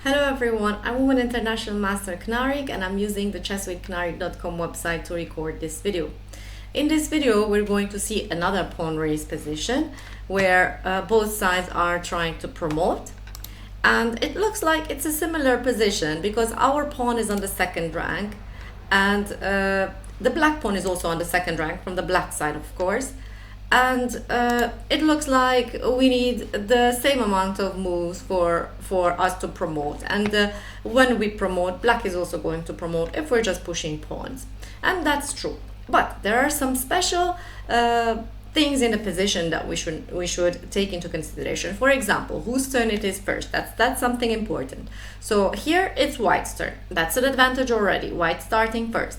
Hello everyone, I'm Women International Master Knarik and I'm using the chesswithknarik.com website to record this video. In this video, we're going to see another pawn race position where both sides are trying to promote. And it looks like it's a similar position because our pawn is on the second rank and the black pawn is also on the second rank from the black side, of course. And it looks like we need the same amount of moves for us to promote. And when we promote, black is also going to promote if we're just pushing pawns. And that's true. But there are some special things in the position that we should take into consideration. For example, whose turn it is first. That's something important. So here it's white's turn. That's an advantage already. White starting first.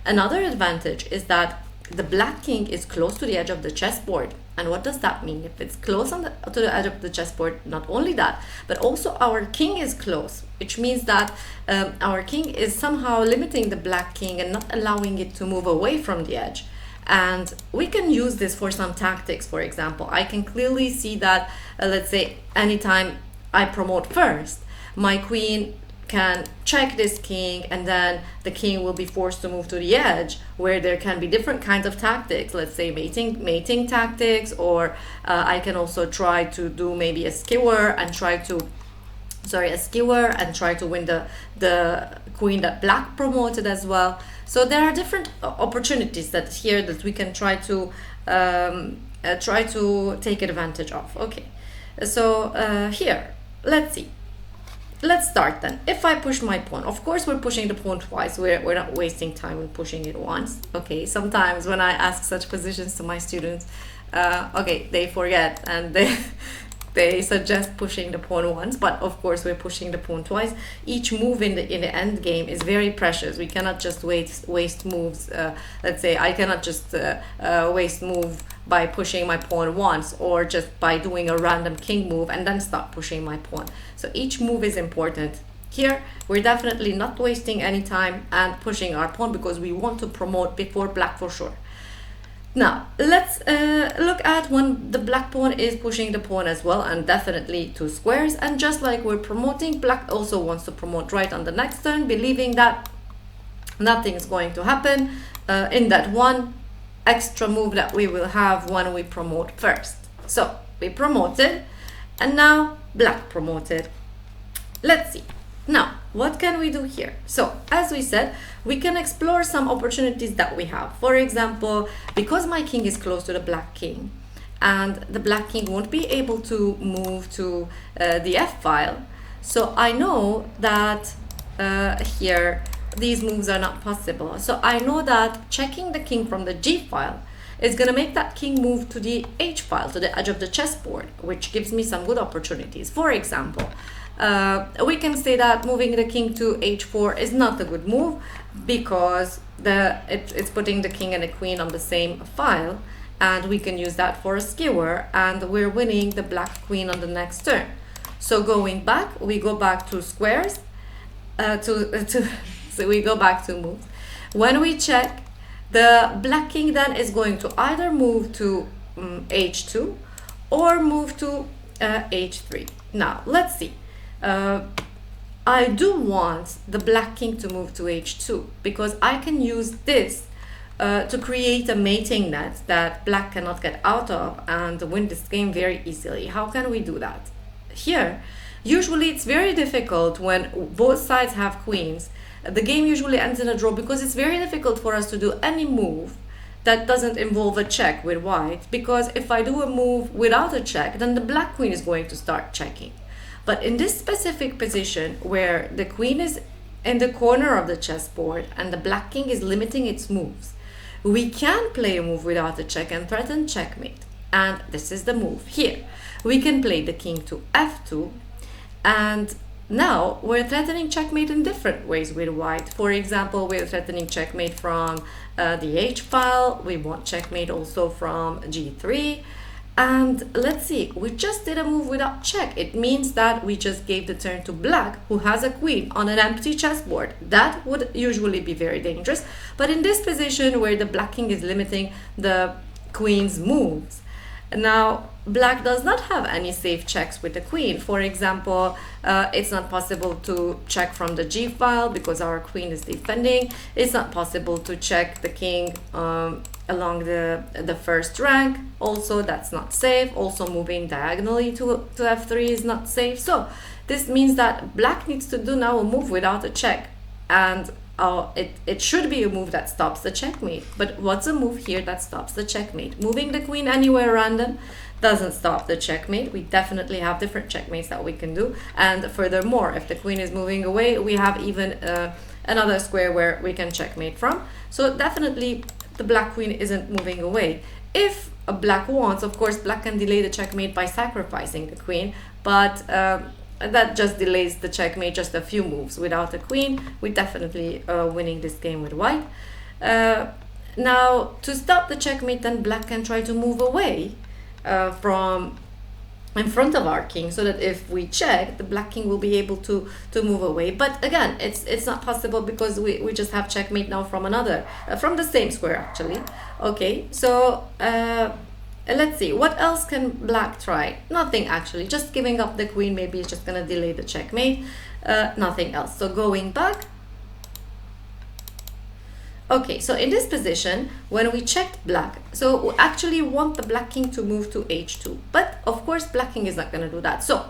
Another advantage is that the black king is close to the edge of the chessboard. And what does that mean? If it's close to the edge of the chessboard, not only that, but also our king is close, which means that our king is somehow limiting the black king and not allowing it to move away from the edge. And we can use this for some tactics. For example, I can clearly see that, let's say, anytime I promote first, my queen can check this king, and then the king will be forced to move to the edge, where there can be different kinds of tactics, let's say mating tactics, or I can also try to do maybe a skewer and try to win the queen that black promoted as well. So there are different opportunities that we can try to take advantage of. Okay, so here, let's see. Let's start then. If I push my pawn, of course we're pushing the pawn twice. We're not wasting time in pushing it once. Okay, sometimes when I ask such positions to my students, they forget and they suggest pushing the pawn once, but of course we're pushing the pawn twice. Each move in the end game is very precious. We cannot just waste moves. Let's say I cannot just waste move by pushing my pawn once, or just by doing a random king move and then stop pushing my pawn. So each move is important. Here we're definitely not wasting any time and pushing our pawn because we want to promote before black for sure. Now let's look at when the black pawn is pushing the pawn as well, and definitely two squares. And just like we're promoting, black also wants to promote right on the next turn, believing that nothing is going to happen in that one extra move that we will have when we promote first. So we promoted and now black promoted. Let's see. Now, what can we do here? So, as we said, we can explore some opportunities that we have. For example, because my king is close to the black king, and the black king won't be able to move to the f file. So I know that here, these moves are not possible. So I know that checking the king from the g file is going to make that king move to the h file, to the edge of the chessboard, which gives me some good opportunities. For example, we can say that moving the king to h4 is not a good move because it's putting the king and the queen on the same file, and we can use that for a skewer, and we're winning the black queen on the next turn. So going back, we go back to squares, so we go back to moves. When we check, the black king then is going to either move to h2 or move to h3. Now let's see. I do want the black king to move to h2 because I can use this to create a mating net that black cannot get out of and win this game very easily. How can we do that? Here, usually it's very difficult when both sides have queens. The game usually ends in a draw because it's very difficult for us to do any move that doesn't involve a check with white, because if I do a move without a check, then the black queen is going to start checking. But in this specific position where the queen is in the corner of the chessboard and the black king is limiting its moves, we can play a move without a check and threaten checkmate. And this is the move here. We can play the king to f2, and now we're threatening checkmate in different ways with white. For example, we're threatening checkmate from the h file. We want checkmate also from g3. And let's see, we just did a move without check. It means that we just gave the turn to black, who has a queen on an empty chessboard. That would usually be very dangerous. But in this position where the black king is limiting the queen's moves, Now, black does not have any safe checks with the queen. For example, it's not possible to check from the G file because our queen is defending. It's not possible to check the king along the first rank. Also, that's not safe. Also, moving diagonally to f3 is not safe. So this means that black needs to do now a move without a check. And it should be a move that stops the checkmate. But what's a move here that stops the checkmate? Moving the queen anywhere random doesn't stop the checkmate. We definitely have different checkmates that we can do. And furthermore, if the queen is moving away, we have even another square where we can checkmate from. So definitely the black queen isn't moving away. If a black wants, of course, black can delay the checkmate by sacrificing the queen, but that just delays the checkmate just a few moves. Without a queen, we're definitely winning this game with white. Now, to stop the checkmate, then black can try to move away from in front of our king, so that if we check, the black king will be able to move away. But again, it's not possible because we just have checkmate now from another, from the same square actually. Okay, so let's see, what else can black try? Nothing actually, just giving up the queen maybe is just gonna delay the checkmate, nothing else. So going back. Okay, so in this position, when we checked black, so we actually want the black king to move to h2, but of course black king is not going to do that. So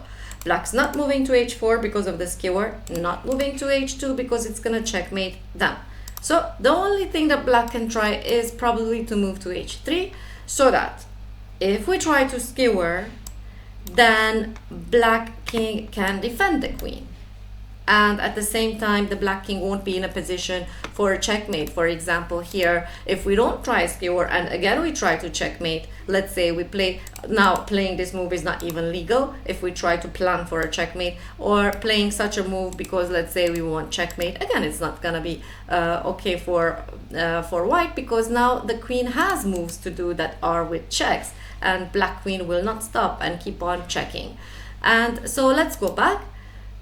black's not moving to h4 because of the skewer, not moving to h2 because it's going to checkmate them. So the only thing that black can try is probably to move to h3, so that if we try to skewer, then black king can defend the queen. And at the same time, the black king won't be in a position for a checkmate. For example, here, if we don't try a skewer and again we try to checkmate, let's say we play, now playing this move is not even legal if we try to plan for a checkmate, or playing such a move because let's say we want checkmate, again it's not gonna be okay for white, because now the queen has moves to do that are with checks, and black queen will not stop and keep on checking. And so let's go back.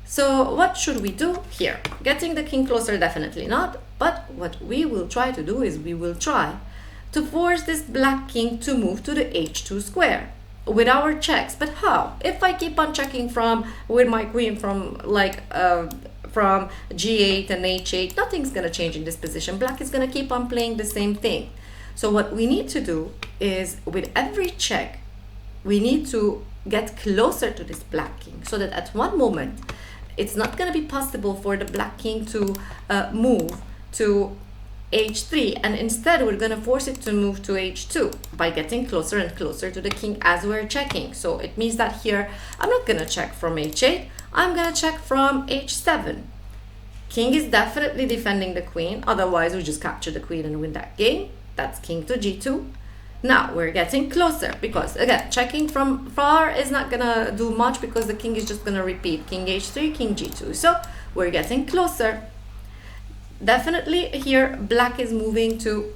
So what should we do here? Getting the king closer, definitely not. But what we will try to do is we will try to force this black king to move to the h2 square with our checks. But how? If I keep on checking with my queen from from g8 and h8, nothing's gonna change in this position. Black is gonna keep on playing the same thing. So what we need to do is, with every check, we need to get closer to this black king, so that at one moment it's not going to be possible for the black king to move to h3, and instead we're going to force it to move to h2 by getting closer and closer to the king as we're checking. So it means that here I'm not going to check from h8, I'm going to check from h7. King is definitely defending the queen, otherwise we just capture the queen and win that game. That's king to g2. Now we're getting closer, because again, checking from far is not gonna do much because the king is just gonna repeat king h3, king g2. So we're getting closer. Definitely here black is moving to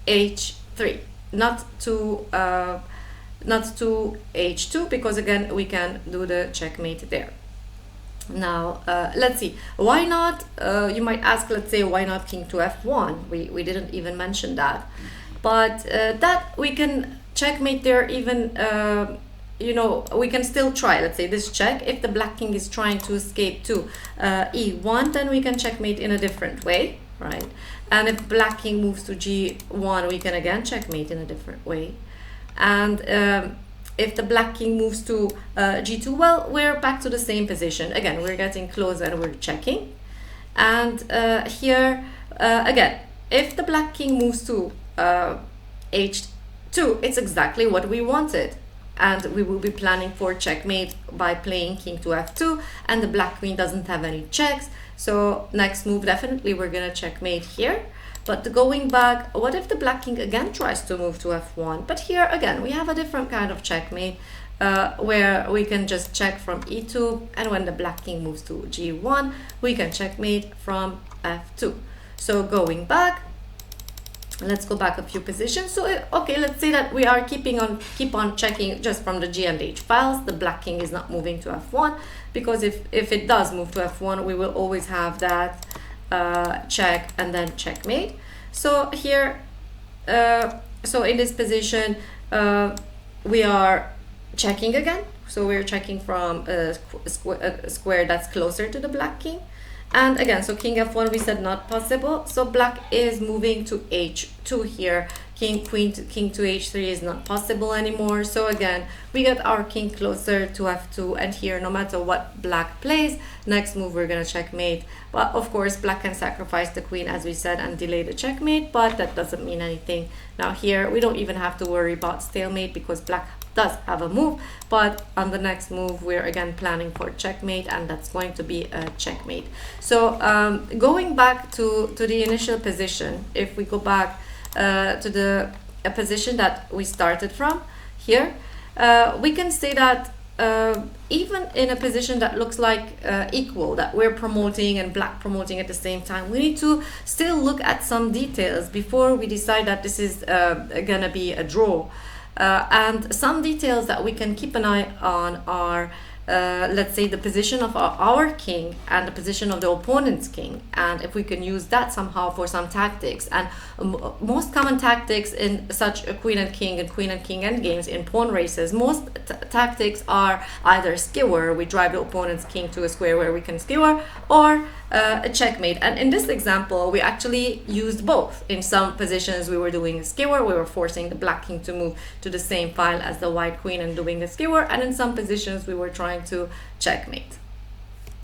h3, not to h2, because again we can do the checkmate there. Now let's see, why not, you might ask, let's say, why not king to f1? We didn't even mention that. But that we can checkmate there, even, you know, we can still try, let's say, this check. If the black king is trying to escape to e1, then we can checkmate in a different way, right? And if black king moves to g1, we can again checkmate in a different way. And if the black king moves to g2, well, we're back to the same position. Again, we're getting closer and we're checking. And here, again, if the black king moves to h2, it's exactly what we wanted, and we will be planning for checkmate by playing king to f2, and the black queen doesn't have any checks, so next move definitely we're gonna checkmate here. But going back, what if the black king again tries to move to f1? But here again we have a different kind of checkmate, where we can just check from e2, and when the black king moves to g1 we can checkmate from f2. So going back, let's go back a few positions. So okay, let's say that we are keep on checking just from the G and H files. The black king is not moving to f1, because if it does move to f1, we will always have that check and then checkmate. So here, so in this position, we are checking again. So we're checking from a square that's closer to the black king. And again, so king f1, we said not possible. So black is moving to h2 here. King to h3 is not possible anymore. So again, we get our king closer to f2, and here, no matter what black plays, next move we're gonna checkmate. But of course, black can sacrifice the queen, as we said, and delay the checkmate, but that doesn't mean anything. Now here, we don't even have to worry about stalemate because black does have a move, but on the next move we're again planning for checkmate, and that's going to be a checkmate. So going back to the initial position, if we go back to the position that we started from here, we can say that even in a position that looks like equal, that we're promoting and black promoting at the same time, we need to still look at some details before we decide that this is gonna be a draw. And some details that we can keep an eye on are, let's say, the position of our king and the position of the opponent's king, and if we can use that somehow for some tactics. And most common tactics in such a queen and king end games in pawn races, most tactics are either skewer, we drive the opponent's king to a square where we can skewer, or a checkmate. And in this example, we actually used both. In some positions we were doing a skewer, we were forcing the black king to move to the same file as the white queen and doing a skewer, and in some positions we were trying to checkmate.